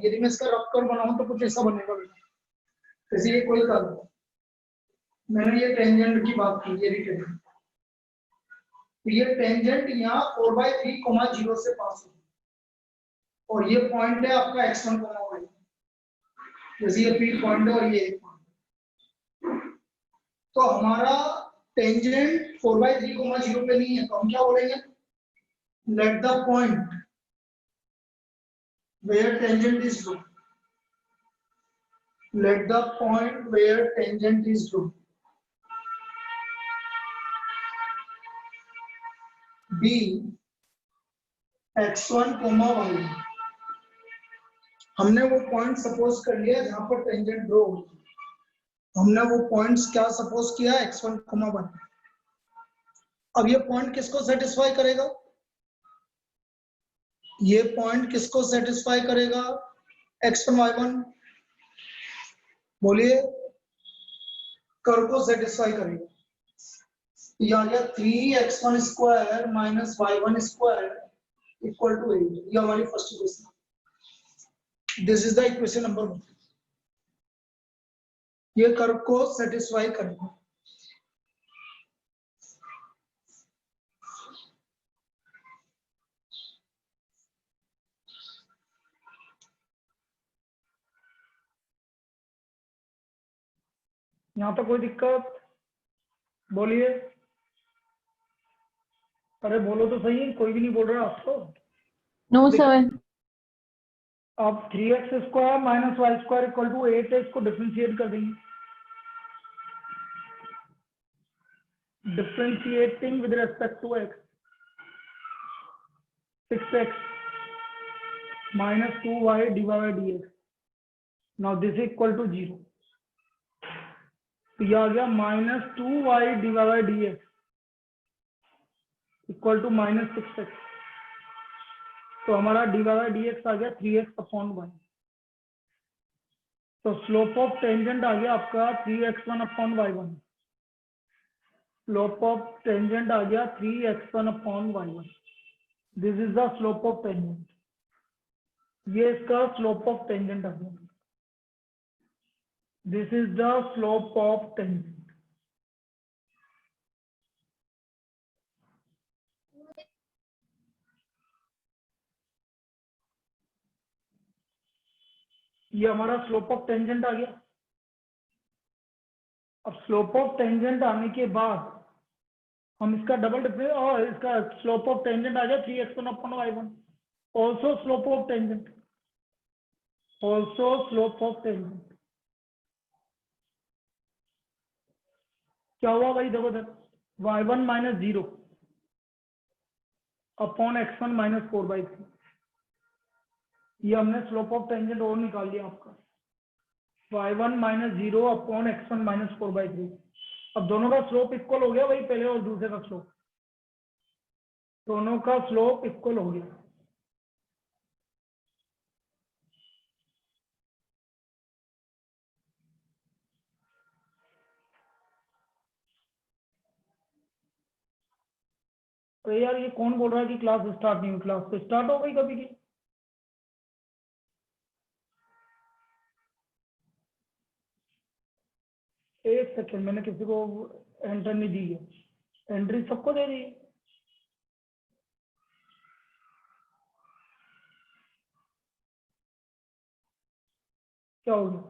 यदि मैं इसका रफ कर्व बनाऊं तो कुछ ऐसा बनेगा बेटा। जैसे ये कोई कर्व, मैंने ये टेंजेंट की बात की, ये टेंजेंट, तो ये टेंजेंट यहाँ 4/3, 0 से पास हो, और ये पॉइंट है आपका x1, y, जैसे ये P पॉइंट है और ये पॉइंट, तो हमारा टेंजेंट 4/3, 0 पे नहीं है, तो हम क्या बोलेंगे, let the point where tangent is लो, let the point where tangent is true be x1, y1। हमने वो पॉइंट सपोज कर लिया जहां पर टेंजेंट ड्रॉ हो, हमने वो पॉइंट्स क्या सपोज किया, x1, y। अब ये पॉइंट किसको सेटिस्फाई करेगा, ये पॉइंट किसको सेटिस्फाई करेगा, x1, y1, बोलिए, कर्व को सेटिस्फाई करेगा। ये आ गया 3x1 square minus y1 square equal to 8, ये हमारी first equation. This is the equation number 1, ये कर्व को सेटिस्फाई करेगा। यहाँ तो कोई दिक्कत, बोलिए, अरे बोलो तो सही, कोई भी नहीं बोल रहा आपको। No sir. अब 3x square minus y square equal to 8 है, इसको डिफरेंशिएट कर देंगे, differentiating with respect to x, 6x minus 2y divided by dx, now this is equal to 0, तो ये आ गया minus 2y divided by dx equal to minus 6x, तो हमारा डिवाइड बाय dx आ गया 3x/1। तो स्लोप ऑफ टेंजेंट आ गया आपका 3x1/y1, स्लोप ऑफ टेंजेंट आ गया 3x1/y1, this is the slope of tangent, ये इसका स्लोप ऑफ टेंजेंट आ गया, this is the slope of tangent. ये हमारा स्लोप ऑफ टेंजेंट आ गया। अब स्लोप ऑफ टेंजेंट आने के बाद हम इसका डबल डिफरेंस, और इसका स्लोप ऑफ टेंजेंट आ गया 3x1/y1, also slope of tangent, also slope of tangent. क्या हुआ भाई, देखो इधर y1 minus 0 upon x1 minus 4/3, ये हमने स्लोप ऑफ टेंजेंट और निकाल लिया आपका, y1 minus 0 upon x1 minus 4/3। अब दोनों का स्लोप इक्वल हो गया भाई, पहले और दूसरे का स्लोप, दोनों का स्लोप इक्वल हो गया। अरे यार ये कौन बोल रहा है कि क्लास स्टार्ट नहीं हुई, क्लास तो स्टार्ट हो गई कभी की। एक सेकंड, मैंने किसी को एंटर नहीं दी है, एंट्री सबको दे दी। क्या हो गया,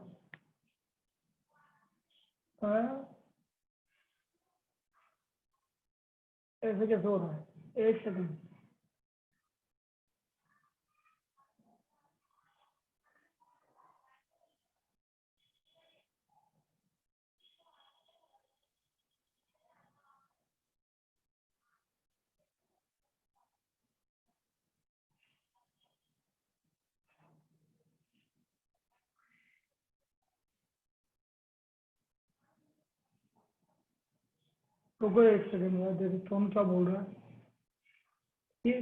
ऐसे कैसे हो रहा है, एक सेकंड। रुको एक सेकंड यार, देखो कौन क्या बोल रहा है ये।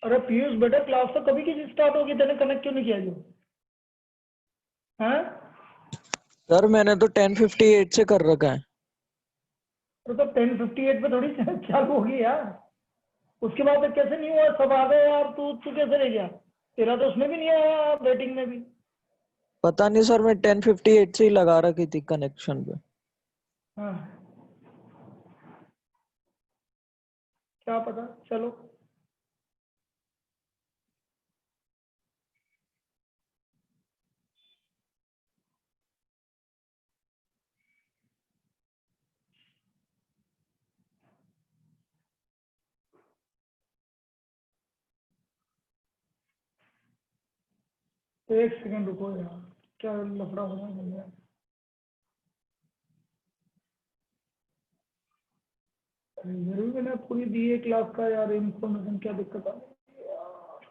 अरे पीयूष बेटा, क्लास तो कभी की स्टार्ट होगी, तेने कनेक्ट क्यों नहीं किया जो, हैं? सर मैंने तो 1058 से कर रखा है। तो 1058 पे थोड़ी चालू होगी यार, उसके बाद तो कैसे नहीं हुआ, सब आ गए यार, तू कैसे रह गया, तेरा तो उसमें भी नहीं आया वेटिंग में भी। पता नहीं सर, मैं 1058 से ही लगा रखी थी कनेक्शन पे। हाँ क्या पता, चलो। एक सेकंड रुको यार, क्या लफड़ा हो रहा है। जरूर मैंने पूरी दी है क्लास का यार इंफॉर्मेशन, क्या दिक्कत आ रही है यार।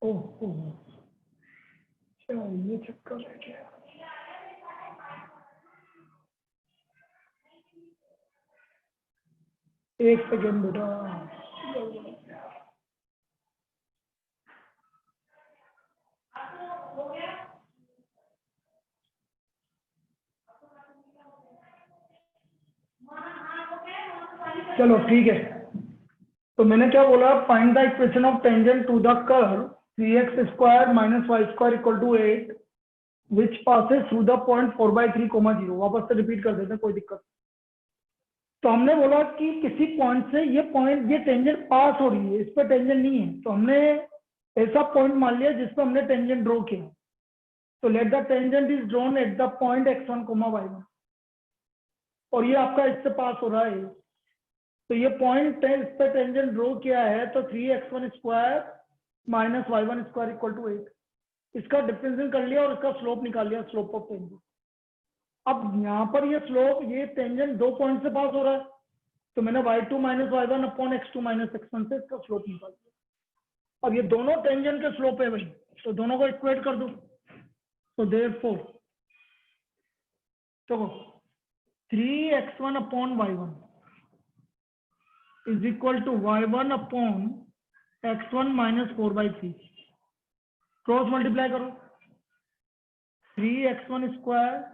ओह क्या ये चक्कर है क्या। एक सेकंड बेटा, चलो ठीक है। तो मैंने क्या बोला, find the equation of tangent to the curve 3x square minus y square equal to 8 which passes through the point 4/3, 0। वापस से रिपीट कर देते हैं, कोई दिक्कत। तो हमने बोला कि किसी पॉइंट से ये टेंजेंट पास हो रही है, इस पर टेंजेंट नहीं है, तो हमने ऐसा पॉइंट मान लिया जिस पर हमने टेंजेंट ड्रॉ किया। तो let the tangent is drawn at the point x1, y1, और ये आपका इससे पास हो रहा है। तो ये पॉइंट है, इस पर टेंजेंट ड्रॉ किया है, तो 3x1 square minus y1 square equal to 8। इसका डिफरेंशियल कर लिया और इसका स्लोप निकाल लिया, स्लोप ऑफ टेंजेंट। अब यहाँ पर ये स्लोप, ये टेंजेंट दो पॉइंट से पास हो रहा है, तो मैंने y2 minus y1 upon x2 minus x1 से इसका स्लोप निकाल दिया। अब ये दोनों टेंजेंट के स्लोप है भाई, तो दोनों को इक्वेट कर दो। तो देयरफॉर देखो 3x1 upon y1 is equal to y1 upon x1 minus 4/3। Cross multiply करो, 3x1 square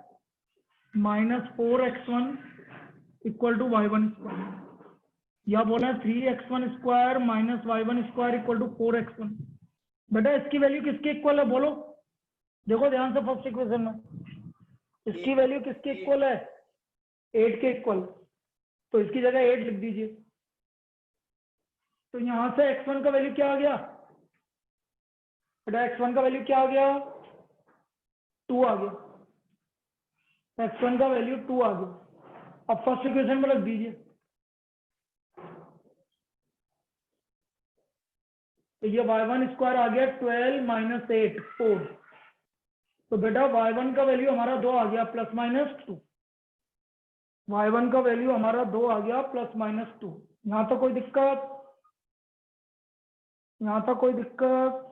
minus 4x1 equal to y1 square, या बोला 3x1 square minus y1 square equal to 4x1। बेटा इसकी वैल्यू किसके इक्वल है बोलो, देखो ध्यान से फर्स्ट इक्वेशन में, इसकी वैल्यू किसके इक्वल है, 8 के इक्वल। तो इसकी जगह 8 लिख दीजिए। तो यहां से x1 का वैल्यू क्या आ गया बेटा, x1 का वैल्यू क्या आ गया, 2 आ गया। x1 का वैल्यू 2 आ गया। अब फर्स्ट इक्वेशन में रख दीजिए। तो ये y1 स्क्वायर आ गया 12 माइनस 8 4। तो बेटा y1 का वैल्यू हमारा 2 आ गया प्लस माइनस 2। y1 का वैल्यू हमारा 2 आ गया प्लस माइनस 2। यहाँ तो कोई दिक्कत, यहाँ तक कोई दिक्कत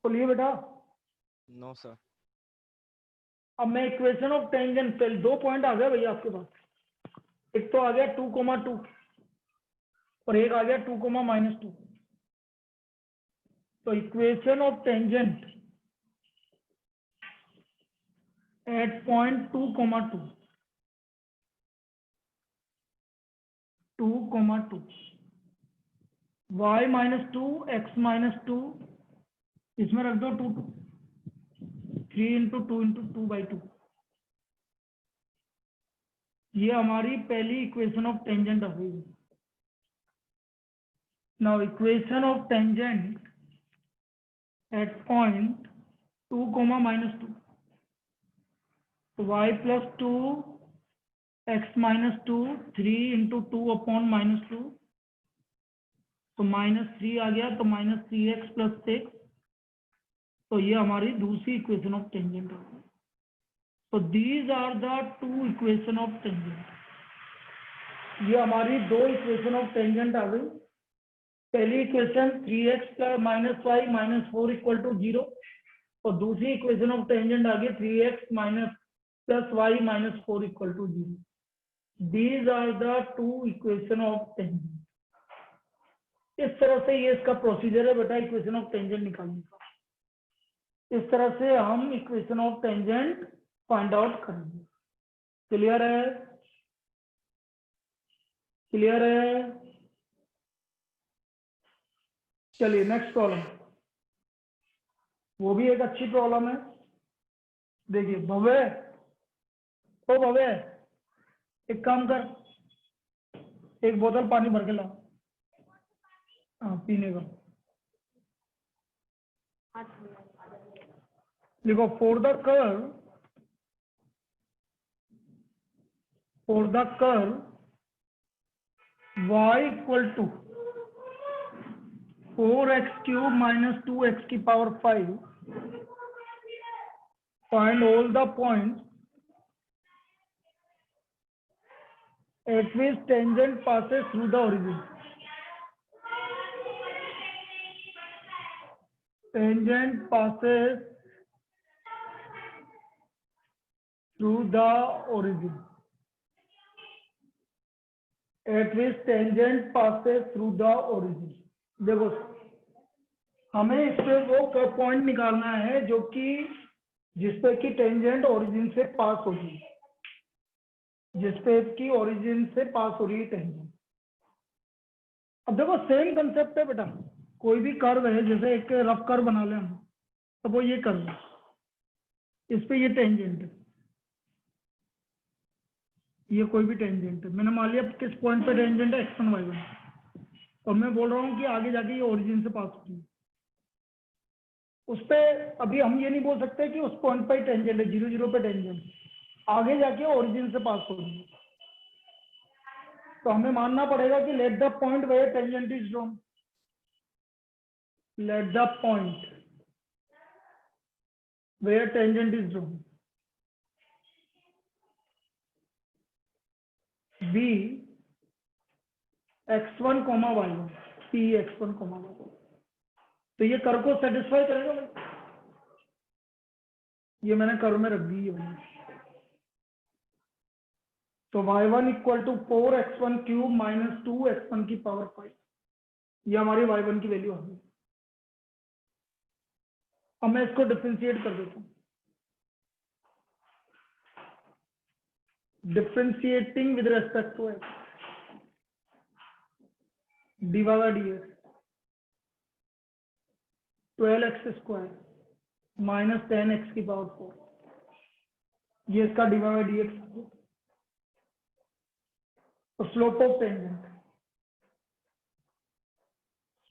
बोलिए बेटा। No sir. अब मैं इक्वेशन ऑफ टेंजेंट, पहले दो पॉइंट आ गए भैया आपके पास, एक तो आ गया 2,2 और एक आ गया 2,-2। तो equation of tangent at point 2,2, 2,2, y minus 2 x minus 2, इसमें रख दो 2 3 इंटू 2 इंटू 2/2। ये हमारी पहली इक्वेशन ऑफ टेंजेंट आ गई। Now equation of tangent at point 2, minus 2, तो y plus 2 x minus 2 3 into 2 upon minus 2, तो -3 आ गया, तो -3x प्लस 6। तो ये हमारी दूसरी इक्वेशन ऑफ टेंजेंट हो गई। तो these are the two equation of tangent. ये हमारी दो इक्वेशन ऑफ टेंजेंट आ गई। पहली equation 3x plus minus y minus 4 equal to 0, और दूसरी इक्वेशन ऑफ टेंजेंट आ गई 3x minus plus y minus 4 equal to 0। These are the two equation of tangent. इस तरह से ये इसका प्रोसीजर है बेटा इक्वेशन ऑफ टेंजेंट निकालने का। इस तरह से हम equation of tangent find out करेंगे। क्लियर है? क्लियर है? चलिए नेक्स्ट प्रॉब्लम, वो भी एक अच्छी प्रॉब्लम है। देखिए भव्य, ओ भव्य, एक काम कर, एक बोतल पानी भर के ला, हाँ पीने का। देखो for the curve y equal to 4x cube minus 2x की power 5, find all the point at which tangent passes through the origin. Tangent passes through the origin. At which tangent passes through the origin. देखो हमें इस पे वो point निकालना है जो कि जिसपे की टेंजेंट ओरिजिन से पास होगी, जिसपे की ओरिजिन से पास हो रही है टेंजेंट। अब देखो सेम कंसेप्ट है बेटा, कोई भी कर्व है, जैसे एक रफ कर्व बना लें हम, तो वो ये कर्व है, इस पे ये टेंजेंट है, ये कोई भी टेंजेंट है। मैंने मान लिया किस पॉइंट पे टेंजेंट है, x1 y1, और मैं बोल रहा हूँ कि आगे जाके ये ओरिजिन से पास होती है। उस पे अभी हम ये नहीं बोल सकते कि उस पॉइंट पे टेंजेंट है, 0 0 पे टेंजेंट, आगे जाके ओरिजिन से पास हो रही है। तो हमें मानना पड़ेगा कि let the point where tangent is drawn, let the point where tangent is drawn be x1, y1, p x1, y1। तो ये कर्व को सेटिस्फाई करेगा भाई, ये मैंने कर्व में रख दी है। तो y1 equal to 4x1 cube minus 2x1 की पावर 5, ये हमारी y1 की वैल्यू आ गई। अब मैं इसको डिफरेंशिएट कर देता हूँ, differentiating with respect to x, dy by dx 12x square minus 10x की पावर 4, ये इसका dy बाय dx। तो slope of tangent,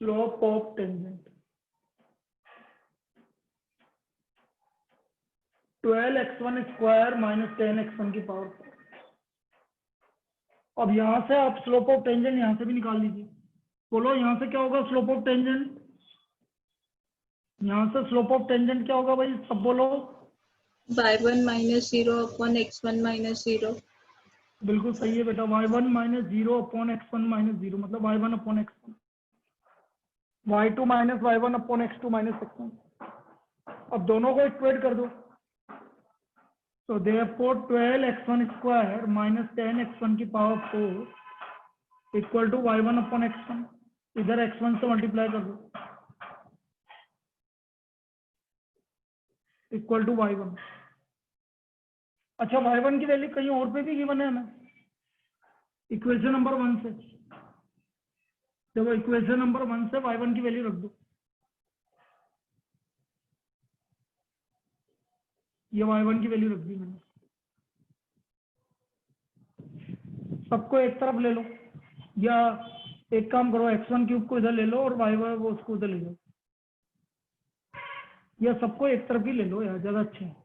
slope of tangent 12x1 square minus 10x1 की पावर 4। अब यहां से आप स्लोप ऑफ टेंजेंट यहां से भी निकाल लीजिए। बोलो यहां से क्या होगा स्लोप ऑफ टेंजेंट, यहां से स्लोप ऑफ टेंजेंट क्या होगा भाई, सब बोलो। y1 minus 0 upon x1 minus 0। बिल्कुल सही है बेटा, y1 minus 0 upon x1 minus 0, मतलब y1 upon x1, y2 minus y1 upon x2 minus x1। अब दोनों को इक्वेट कर दो, तो therefore 12x1 square minus 10x1 की power 4 equal to y1 upon x1, इधर x1 से मल्टीप्लाई कर दो, इक्वल टू y1। अच्छा y1 की वैल्यू कहीं और पे भी गिवन है हमें, इक्वेशन नंबर 1 से। देखो इक्वेशन नंबर 1 से y1 की वैल्यू रख दो, ये y1 की वैल्यू रख दी मैंने। सबको एक तरफ ले लो, या एक काम करो x1 क्यूब को इधर ले लो और y1 वो उसको उधर ले लो, या सबको एक तरफ ही ले लो यार, ज्यादा अच्छा है।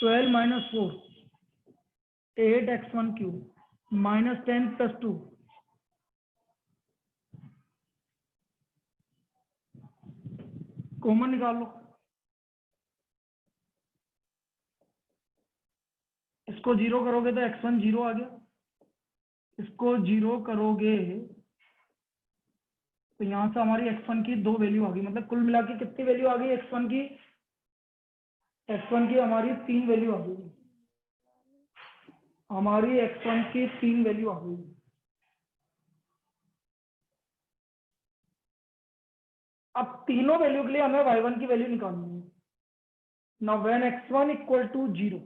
12 minus 4 8x1 cube minus 10 plus 2 common निकाल लो, इसको 0 करोगे तो x1 0 आ गया, इसको 0 करोगे तो यहां से हमारी x1 की 2 वैल्यू आ गई, मतलब कुल मिला के कितनी वैल्यू आ गई x1 की, x1 की हमारी 3 वैल्यू आ गई, हमारी x1 की 3 वैल्यू आ गई। अब तीनों वैल्यू के लिए हमें y1 की वैल्यू निकालनी है। Now when x1 equal to 0,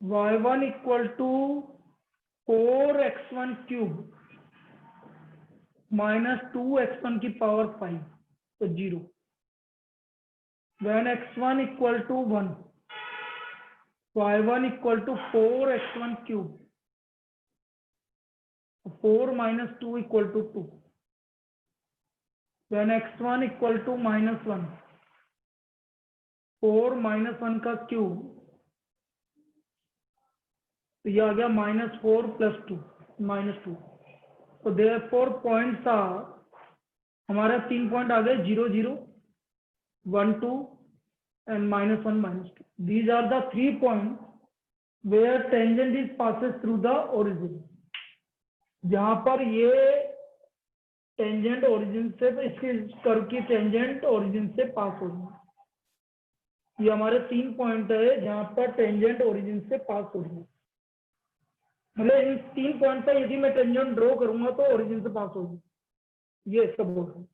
y1 equal to 4x1 cube minus 2x1 की पावर 5, तो 0। When x1 equal to 1, y1 equal to 4x1 cube, 4 minus 2 equal to 2। When x1 equal to -1, 4 minus 1 का cube, तो ये आ गया -4 plus 2, -2। तो therefore points are, हमारे 3 point आ गए 0 0, 1 2 and -1 -2। These are the 3 point where tangent is passes through the origin. जहां पर ये टेंजेंट ओरिजिन से, इसके कर्व की टेंजेंट ओरिजिन से पास हो रही है। ये हमारे 3 पॉइंट है जहां पर टेंजेंट ओरिजिन से पास हो रही है। मतलब इन 3 पॉइंट पर यदि मैं टेंजेंट ड्रॉ करूंगा तो ओरिजिन से पास होगी, ये इसका बोल रहा हूं।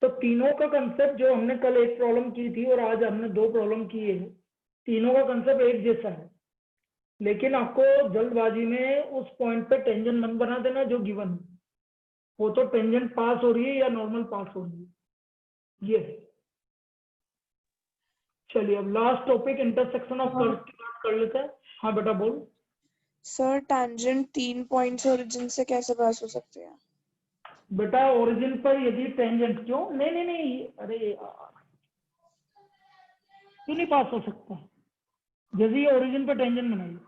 तो तीनों का कंसेप्ट जो हमने कल एक प्रॉब्लम की थी और आज हमने 2 प्रॉब्लम की है, तीनों का कंसेप्ट एक जैसा है, लेकिन आपको जल्दबाजी में उस पॉइंट पे टेंजेंट मन बना देना जो गिवन है। वो तो टेंजेंट पास हो रही है या नॉर्मल पास हो रही है, ये है। चलिए अब last topic intersection of curve की बात कर लेते हैं। हाँ बेटा बोल। सर टैंजेंट 3 पॉइंट्स ओरिजिन से कैसे पास हो सकते हैं? बेटा ओरिजिन पर यदि टेंजेंट, क्यों नहीं, अरे यार क्यों नहीं पास हो सकता? यदि ओरिजिन पर टेंजेंट बनाइए,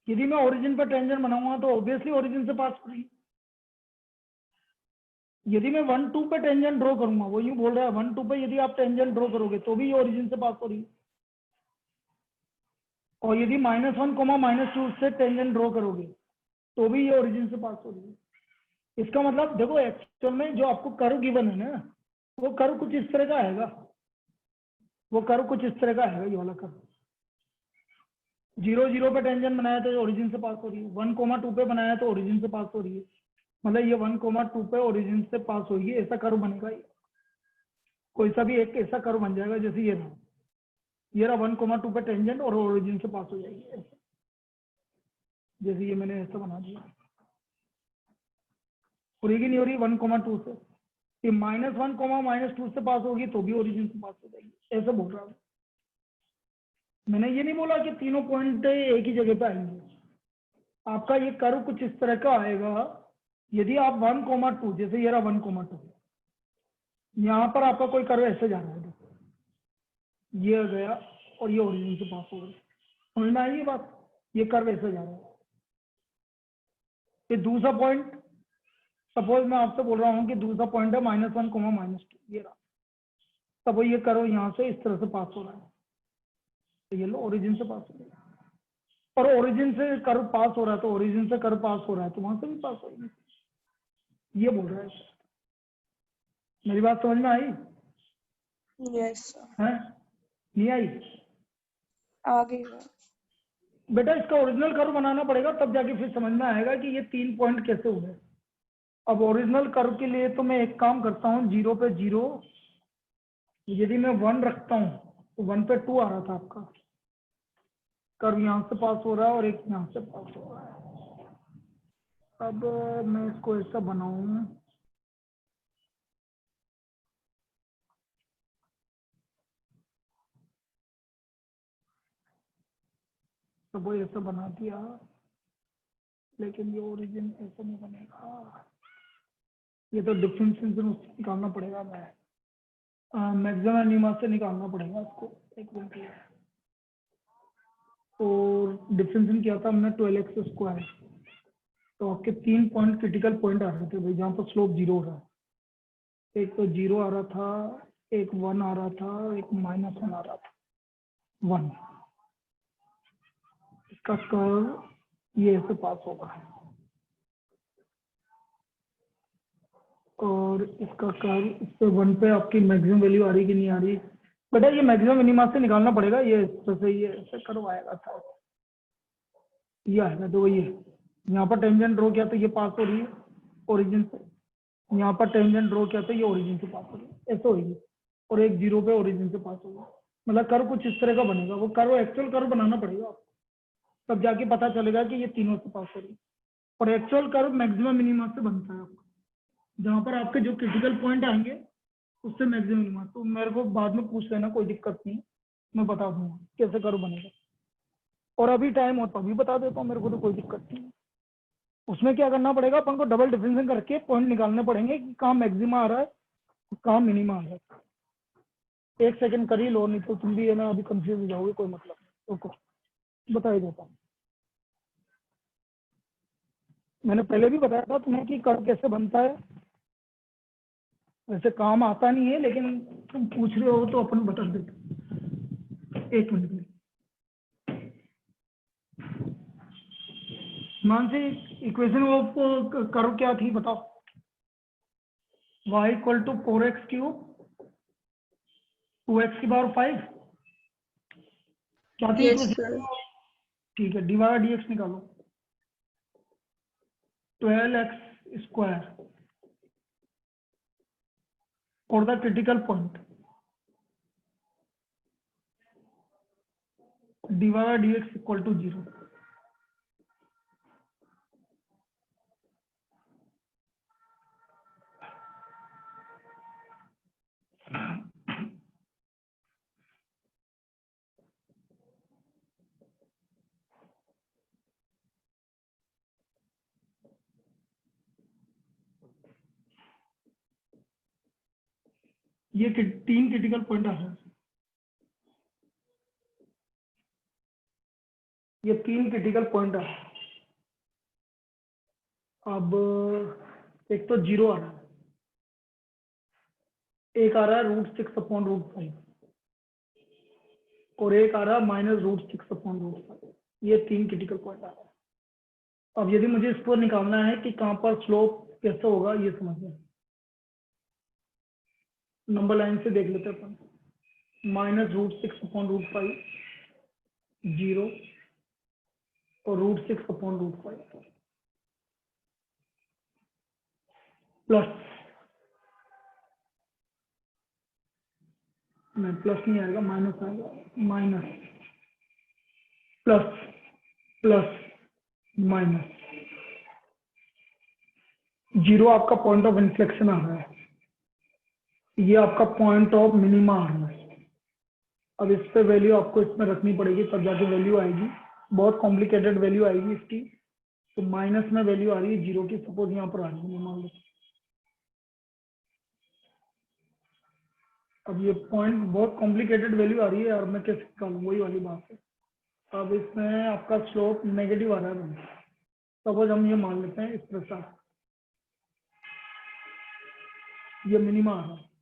यदि मैं ओरिजिन पर टेंजेंट बनाऊंगा तो ऑब्वियसली ओरिजिन से पास हो रही है। यदि मैं 1 2 पे टेंजेंट ड्रॉ करूंगा, वो यूं बोल रहा है 1 2 पे यदि आप टेंजेंट ड्रॉ करोगे तो भी ये ओरिजिन से पास हो रही है। और यदि -1, -2 से टेंजेंट ड्रॉ करोगे तो भी ये ओरिजिन से पास हो रही है। इसका मतलब देखो एक्चुअल में जो आपको कर्व गिवन है ना, वो कर्व कुछ इस तरह का आएगा, वो कर्व कुछ इस तरह का आएगा, ये वाला कर्व। 0 0 पे टेंजेंट बनाया तो ओरिजिन से पास हो रही है, 1 2 पे बनाया तो ओरिजिन से पास हो रही है। मतलब ये 1 2 पे ओरिजिन से पास होगी, ऐसा कर्व बनेगा। ये कोई सा भी एक ऐसा कर्व बन जाएगा, जैसे ये रहा 1 2 पे टेंजेंट और ओरिजिन से पास हो जाएगी, ऐसे। जैसे ये मैंने ऐसा बना दिया, हो रही नहीं हो रही 1 2 से, ये -1 -2 से पास होगी तो भी ओरिजिन से पास हो जाएगी, ऐसा बोल रहा हूँ। मैंने ये नहीं बोला कि तीनों पॉइंट एक ही जगह पे आएंगे। आपका ये कर्व कुछ इस तरह का आएगा। यदि आप 1 2, जैसे ये रहा 1 2, यहाँ पर आपका कोई कर्व ऐसे जा रहा है, देखो ये गया और ये ओरिजिन से पास हो गया, समझ में आई ये बात? ये कर्व ऐसे जा रहा है। ये दूसरा पॉइंट, सपोज मैं आपसे बोल रहा हूँ कि दूसरा पॉइंट है -1 -2, ये रहा। तब ये कर्व यहाँ से इस तरह से पास हो रहा है, तो ये लो ओरिजिन से पास हो रहा है। और ओरिजिन से कर्व पास हो रहा है तो ओरिजिन से कर्व पास हो रहा है तो वहां से भी पास होगी, ये बोल रहा है। मेरी बात समझ में आई? Yes sir. है नहीं आई? आ गई है। बेटा इसका ओरिजिनल कर्व बनाना पड़ेगा, तब जाके फिर समझ में आएगा कि ये 3 पॉइंट कैसे हुए। अब ओरिजिनल कर्व के लिए तो मैं एक काम करता हूँ, 0 पे 0, यदि मैं 1 रखता हूँ तो 1 पे 2 आ रहा था आपका कर्व, यहाँ से पास हो रहा है और एक यहाँ से पास हो रहा है। अब मैं इसको ऐसा बनाऊं, तो वो ऐसा बना दिया, लेकिन ये ओरिजिन ऐसा नहीं बनेगा। ये तो डिफरेंशिएशन उससे निकालना पड़ेगा, मैं मैक्सिमम एनिमा से निकालना पड़ेगा इसको, एक मिनट। और डिफरेंशिएशन किया था हमने 12x², तो आपके 3 पॉइंट क्रिटिकल पॉइंट आ रहे थे भाई, जहाँ पर स्लोप 0 हो रहा है। एक तो 0 आ रहा था, एक 1 आ रहा था, एक -1 आ रहा था, 1। इसका कर्व ये ऐसे पास होगा और इसका कर्व इससे 1 पे आपकी मैक्सिमम वैल्यू आ रही कि नहीं आ रही? बेटा ये मैक्सिमम मिनिमा से निकालना पड़ेगा, ये जैसे ये ऐसे कर्व आएगा था, ये आएगा तो ये यहाँ पर टेंजेंट ड्रॉ किया तो ये पास हो रही है ओरिजिन से, यहाँ पर टेंजेंट ड्रॉ किया तो ये ओरिजिन से पास हो रही है, ऐसे होगी। और एक 0 पे ओरिजिन से पास होगा, मतलब कर्व कुछ इस तरह का बनेगा। वो कर्व एक्चुअल कर्व बनाना पड़ेगा आपको, तब जाके पता चलेगा कि ये तीनों से पास हो रही है। और एक्चुअल कर्व मैक्सिमम मिनिमम से बनता है आपका, जहाँ पर आपके जो क्रिटिकल पॉइंट आएंगे उससे मैक्सिमम मिनिमम। तो मेरे को बाद में पूछ लेना, कोई दिक्कत नहीं, मैं बता दूंगा कैसे कर्व बनेगा। और अभी टाइम हो तो अभी बता देता हूँ, मेरे को तो कोई दिक्कत नहीं है। उसमें क्या करना पड़ेगा, अपन को डबल डिफरेंशिएशन करके पॉइंट निकालने पड़ेंगे कि कहाँ मैक्सिमा आ रहा है कहाँ मिनिमा आ रहा है। एक सेकंड कर ही लो, नहीं तो तुम भी है ना अभी कंफ्यूज हो जाओगे, कोई मतलब नहीं। रुको बता ही देता हूँ। मैंने पहले भी बताया था तुम्हें कि कर्व कैसे बनता है, वैसे काम आता नहीं है, लेकिन तुम पूछ रहे हो तो अपन बता देते। एक मिनट में मानसी, इक्वेशन ऑफ कर्व क्या थी बताओ। y equal to 4x cube 2x की पावर 5 क्या थी Yes, इक्वेशन? sir. ठीक है, डिवाइड dx निकालो 12x स्क्वायर और the critical point divide dx equal to 0। ये तीन क्रिटिकल पॉइंट आ रहे हैं, ये तीन क्रिटिकल पॉइंट आ रहे हैं। अब एक तो 0 आ रहा है, एक आ रहा है √6/√5 और एक आ रहा है -√6/√5। ये तीन क्रिटिकल पॉइंट आ रहा है। अब यदि मुझे इसको निकालना है कि कहाँ पर स्लोप कैसे होगा, ये समझना है। नंबर लाइन से देख लेते हैं अपन। -√6/√5 0 और √6/√5 प्लस, नहीं प्लस नहीं आएगा, माइनस आएगा, माइनस प्लस प्लस माइनस। 0 आपका पॉइंट ऑफ इन्फ्लेक्शन आ रहा है, ये आपका पॉइंट ऑफ मिनिमा आ रहा है। अब इस पे वैल्यू आपको इसमें रखनी पड़ेगी, तब जाके वैल्यू आएगी। बहुत कॉम्प्लिकेटेड वैल्यू आएगी इसकी। तो माइनस में वैल्यू आ रही है 0 की, सपोज यहाँ पर आ रही है, मान लो। अब ये पॉइंट बहुत कॉम्प्लिकेटेड वैल्यू आ रही है और मैं कैसे निकालूं, वही वाली बात है। अब इसमें आपका स्लोप नेगेटिव आ रहा है, सपोज हम ये मान लेते हैं इस प्रकार, ये मिनिमा आ रहा है,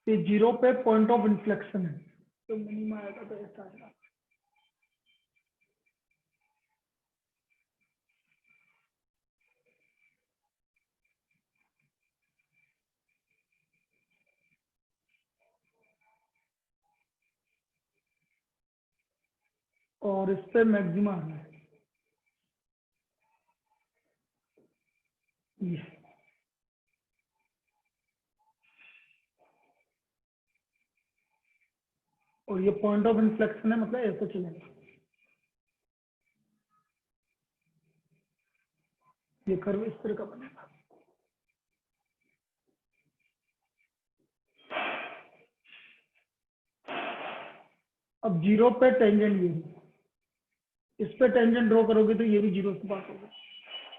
ये 0 पे पॉइंट ऑफ इन्फ्लेक्शन है, तो मिनिमा आएगा तो ऐसा आएगा। और इस पे मैक्सिमा आ रहा है ये। और ये पॉइंट ऑफ इन्फ्लेक्शन है, मतलब ऐसे चलेगा, ये कर्व इस तरह का बनेगा। अब 0 पे टेंजेंट ये है, इस पे टेंजेंट ड्रॉ करोगे तो ये भी 0 से पास होगा,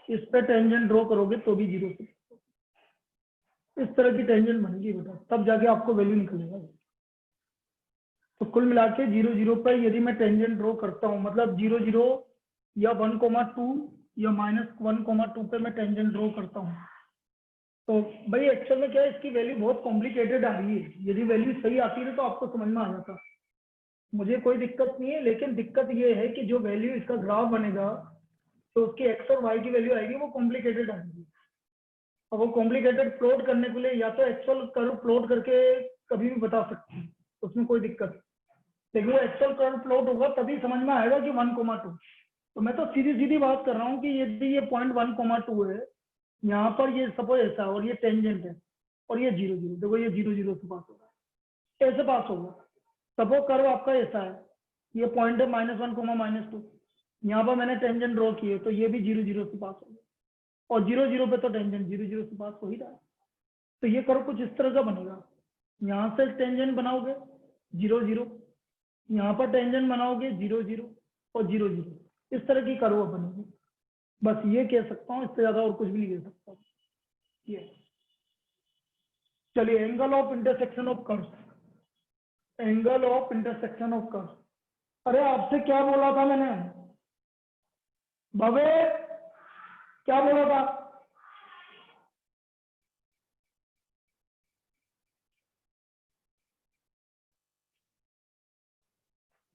इस पे टेंजेंट ड्रॉ करोगे तो भी 0 से। इस तरह की टेंजेंट बनेगी बेटा, तब जाके आपको वैल्यू निकलेगा। तो कुल मिला के 0 0 पर यदि मैं टेंजेंट ड्रॉ करता हूँ, मतलब 0 0 या 1,2 या -1,2 पे मैं टेंजेंट ड्रॉ करता हूँ, तो भाई एक्चुअल में क्या है, इसकी वैल्यू बहुत कॉम्प्लिकेटेड आ रही है। यदि वैल्यू सही आती है तो आपको समझ में आ जाता, मुझे कोई दिक्कत नहीं है। लेकिन दिक्कत ये है कि जो वैल्यू इसका ग्राफ बनेगा, तो उसकी एक्स और वाई की वैल्यू आएगी, वो कॉम्प्लिकेटेड आएगी। अब वो कॉम्प्लिकेटेड प्लॉट करने के लिए या तो एक्चुअल कर्व प्लॉट करके कभी भी बता सकते हैं, उसमें कोई दिक्कत नहीं। लेकिन वो एक्चुअल कर्व प्लॉट होगा तभी समझ में आएगा कि 1,2 तो मैं तो सीधी सीधी बात कर रहा हूँ कि यदि ये 0.1, 2 है, यहाँ पर ये सपोज ऐसा है और ये टेंजेंट है और ये 0, 0, देखो ये 0, 0 से पास हो रहा है, ऐसे पास होगा। सपोज कर्व आपका ऐसा है, ये पॉइंट है -1, -2, यहाँ पर मैंने टेंजेंट ड्रॉ किए तो ये भी 0, 0 से पास होगा और 0, 0 पे तो टेंजेंट 0, 0 से पास हो ही रहा है। तो ये कर्व कुछ इस तरह का बनेगा, यहाँ से टेंजेंट बनाओगे 0, 0, यहाँ पर टेंजेंट बनाओगे 0, 0 और 0, 0, इस तरह की कर्व बनेगी। बस ये कह सकता हूँ, इससे ज्यादा और कुछ भी नहीं कह सकता। ये चलिए, angle of intersection of curves, angle of intersection of curves. अरे आपसे क्या बोला था मैंने भवे, क्या बोला था?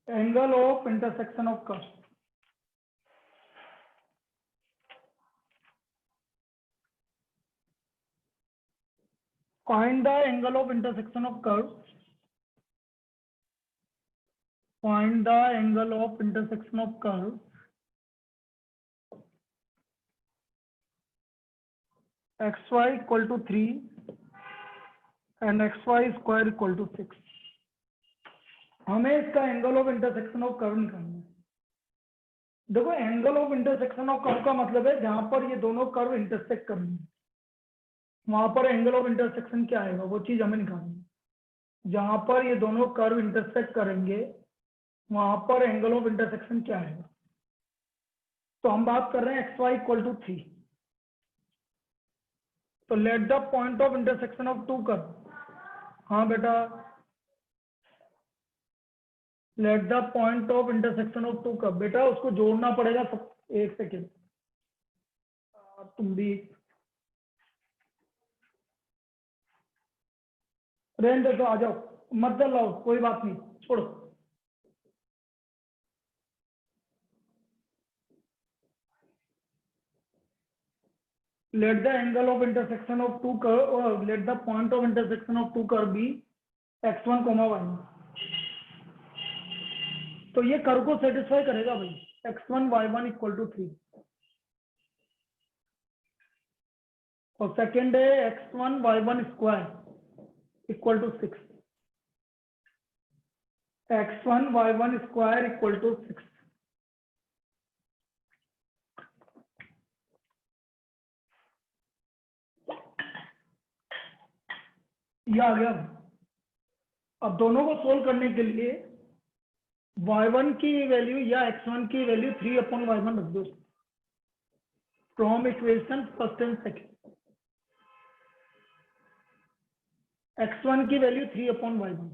Angle of intersection of curves. Find the angle of intersection of curves. Find the angle of intersection of curves xy equal to 3 and xy square equal to 6. हमें इसका angle of intersection of curve निकालना है। देखो, angle of intersection of curve का मतलब है जहां पर ये दोनों कर्व इंटरसेक्ट करेंगे, वहां पर एंगल ऑफ इंटरसेक्शन क्या आएगा, वो चीज हमें निकालनी है। जहां पर ये दोनों कर्व इंटरसेक्ट करेंगे वहां पर एंगल ऑफ इंटरसेक्शन क्या है। तो हम बात कर रहे हैं xy इक्वल टू 3। तो let the point of intersection of two curve. हाँ बेटा, let the point of intersection of two curve. बेटा उसको जोड़ना पड़ेगा सब। एक सेकेंड, तुम भी रहने दो, आ जाओ, मत लाओ, कोई बात नहीं, छोड़ो। let the angle of intersection of two curve, or let the point of intersection of two curve be x1, y1। तो ये कर्व को सेटिस्फाई करेगा भाई, x1, y1 इक्वल टू 3। और सेकेंड है x1, y1 square equal to 6। x1, y1 square equal to 6। ये आ गया। अब दोनों को सोल्व करने के लिए y1 की वैल्यू या x1 की वैल्यू 3/y1 रख दो from equation first and second. x1 की वैल्यू 3/y1।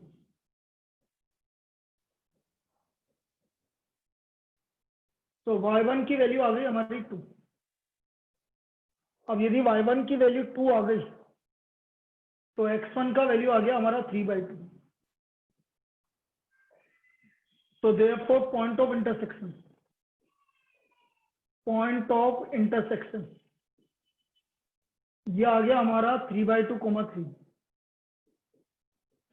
तो y1 की वैल्यू आ गई हमारी 2। अब यदि y1 की वैल्यू 2 आ गई तो x1 का वैल्यू आ गया हमारा 3/2। तो therefore point of intersection, point of intersection ये आ गया हमारा 3/2, 3।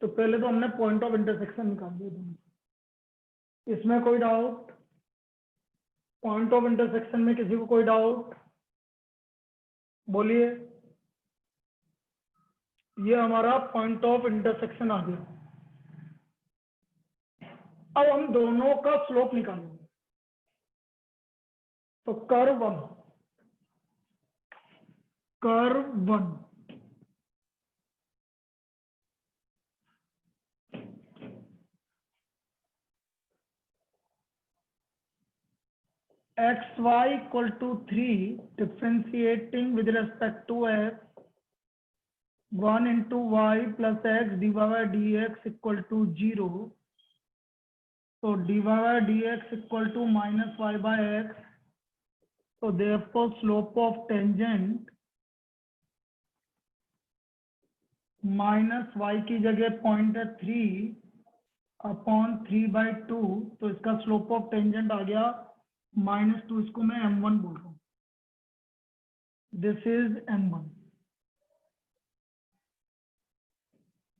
तो पहले तो हमने पॉइंट ऑफ इंटरसेक्शन निकाल दिया दोनों। इसमें कोई डाउट? पॉइंट ऑफ इंटरसेक्शन में किसी को कोई डाउट? बोलिए। ये हमारा पॉइंट ऑफ इंटरसेक्शन आ गया। अब हम दोनों का स्लोप निकालेंगे। तो curve 1, curve 1 xy equal to 3 differentiating with respect to x 1 into y plus x dy by dx equal to 0। so dy by dx equal to minus y by x। so therefore slope of tangent minus y की जगह point है 3/3/2। तो इसका slope of tangent आ गया -2। इसको मैं m1 बोल रहा हूँ, दिस इज m1।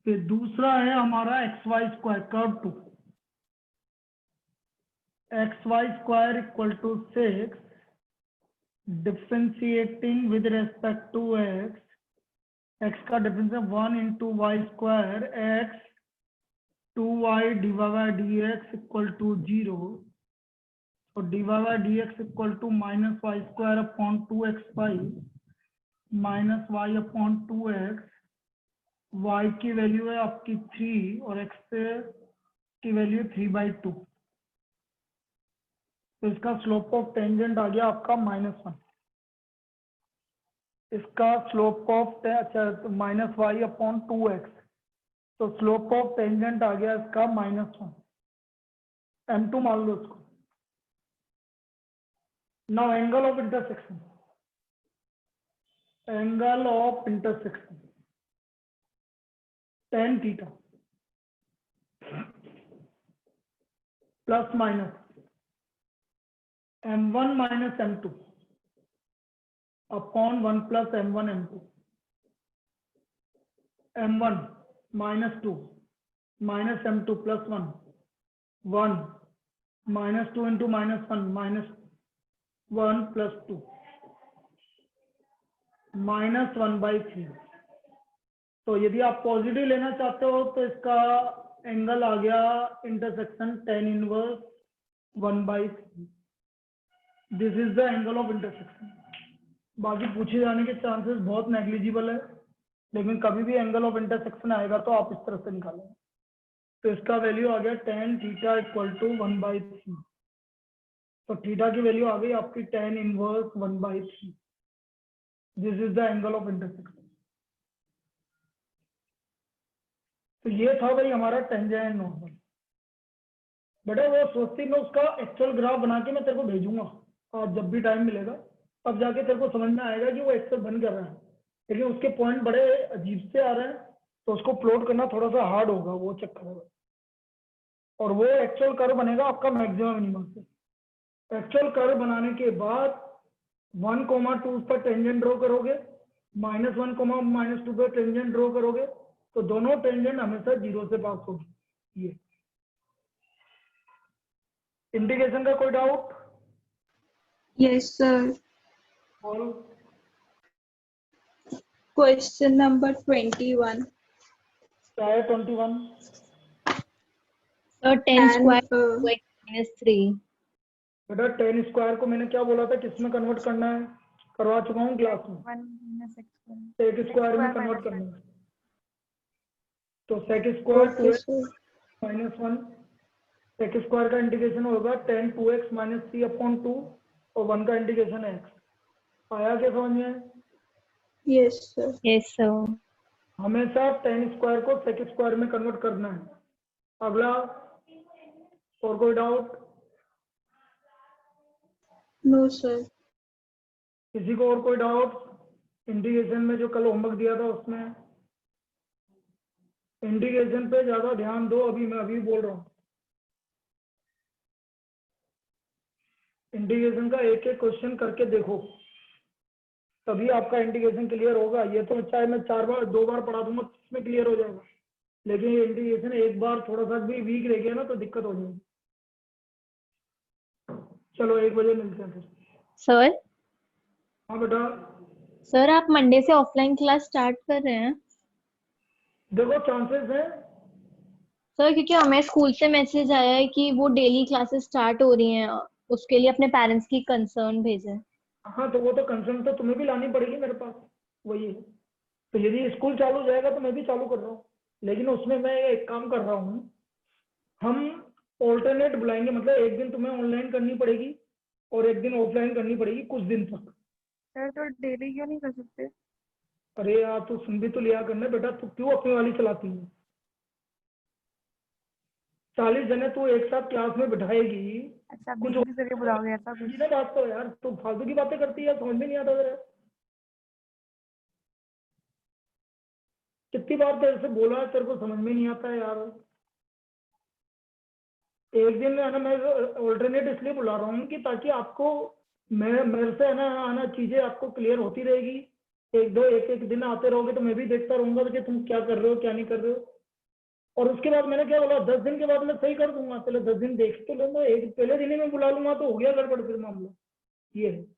फिर दूसरा है हमारा xy square, curve 2। xy square equal to 6, differentiating with respect to x का difference 1 into y square, x 2y divided by dx equal to 0. So divided by dx equal to minus y square upon 2xy minus y upon 2x. y की value है आपकी 3 और x की value 3/2. तो इसका slope of tangent आ गया आपका -1. इसका slope of minus y upon 2x. तो स्लोप ऑफ टेंजेंट आ गया इसका -1. m2 मान लो इसको. Now angle of intersection. Angle of intersection tan theta plus minus m1 minus m2 upon 1 plus m1 m2. m1 minus 2 minus m2 plus 1 1 minus 2 into minus 1 minus 1 plus 2 minus 1/3. तो यदि आप positive लेना चाहते हो तो इसका एंगल आ गया intersection tan inverse 1/3. This is the angle of intersection. बाकी पूछे जाने के चांसेस बहुत नेग्लिजिबल है, लेकिन कभी भी एंगल ऑफ इंटरसेक्शन आएगा तो आप इस तरह से निकालेंगे. तो इसका वैल्यू आ गया tan थीटा इक्वल टू 1/3. तो थीटा की वैल्यू आ गई आपकी tan inverse 1/3. This is the angle of intersection. तो ये था भाई हमारा टेंजेंट नॉर्मल. बेटा वो सोचती मैं उसका एक्चुअल ग्राफ बना के मैं तेरे को भेजूंगा और जब भी टाइम मिलेगा तब जाके तेरे को समझ में आएगा कि वो एक्चुअल बन कर रहा है. लेकिन उसके पॉइंट बड़े अजीब से आ रहे हैं तो उसको प्लॉट करना थोड़ा सा हार्ड होगा, वो चक्कर होगा. और वो एक्चुअल कर्व बनेगा आपका मैक्सिमम मिनिमम से. एक्चुअल कर्व बनाने के बाद 1,2 पर टेंजेंट ड्रॉ करोगे, -1, -2 पर टेंजेंट ड्रॉ करोगे तो दोनों टेंजेंट हमेशा 0 से पास होगी. ये इंटीग्रेशन का कोई डाउट? Yes, sir. और Question number 21. क्या है 21? So 10 And square to x minus 3. बेटा 10 स्क्वायर को मैंने क्या बोला था किस में कन्वर्ट करना है? करवा चुका हूँ क्लास में. 1 minus x square. Sec square में कन्वर्ट करना है. तो sec square okay, 2x sir. -1. Sec square का इंटीग्रेशन होगा tan 2x minus 3 upon 2 और 1 का इंटीग्रेशन है x. आया क्या समझ में? Yes, sir. Yes, sir. हमेशा tan स्क्वायर को सेक स्क्वायर में कन्वर्ट करना है. अगला और कोई डाउट? No, sir. किसी को और कोई डाउट? इंटीग्रेशन में जो कल होमवर्क दिया था उसमें इंटीग्रेशन पे ज्यादा ध्यान दो. मैं अभी बोल रहा हूँ इंटीग्रेशन का एक एक क्वेश्चन करके देखो तभी आपका इंटीग्रेशन क्लियर होगा. ये तो चाहे मैं 2 बार पढ़ा दूंगा इसमें क्लियर हो जाएगा, लेकिन ये इंटीग्रेशन एक बार थोड़ा सा भी वीक रह गया ना तो दिक्कत हो जाएगी. चलो 1 बजे मिलते हैं फिर. सर हाँ बेटा. सर आप मंडे से ऑफलाइन क्लास स्टार्ट कर रहे हैं? देखो चांसेस है. सर क्योंकि हमें स्कूल से मैसेज आया है कि वो डेली क्लासेस स्टार्ट हो रही हैं, उसके लिए अपने पेरेंट्स की कंसर्न भेजें. हाँ तो वो तो कंसर्न तो तुम्हें भी लानी पड़ेगी मेरे पास. वही है. तो यदि स्कूल चालू हो जाएगा तो मैं भी चालू कर रहा हूँ, लेकिन उसमें मैं एक काम कर रहा हूँ. हम ऑल्टरनेट बुलाएंगे, मतलब एक दिन तुम्हें ऑनलाइन करनी पड़ेगी और एक दिन ऑफलाइन करनी पड़ेगी कुछ दिन तक. सर तो डेली क्यों नहीं कर सकते? अरे यार तू सुन भी तो लिया करना बेटा. तू क्यों अपनी वाली चलाती है? 40 जने तू एक साथ क्लास में बिठाएगी. अच्छा कुछ बीच जरिए बुलाओगे ऐसा कुछ? सीधा बात तो यार तू फालतू की बातें करती है. समझ में नहीं आता जरा. कितनी बार तेरे से बोला है, तेरे को समझ में नहीं आता है यार. एक दिन है ना मैं ऑल्टरनेट इसलिए बुला रहा हूँ कि ताकि आपको मेरे से है ना आना चीजें आपको क्लियर होती रहेगी. एक दिन आते रहोगे तो मैं भी देखता रहूंगा कि तुम क्या कर रहे हो क्या नहीं कर रहे हो. और उसके बाद मैंने क्या बोला 10 दिन के बाद मैं सही कर दूंगा, पहले 10 दिन देख तो लूंगा, एक पहले दिन ही मैं बुला लूंगा तो हो गया गड़बड़ फिर मामला। ये है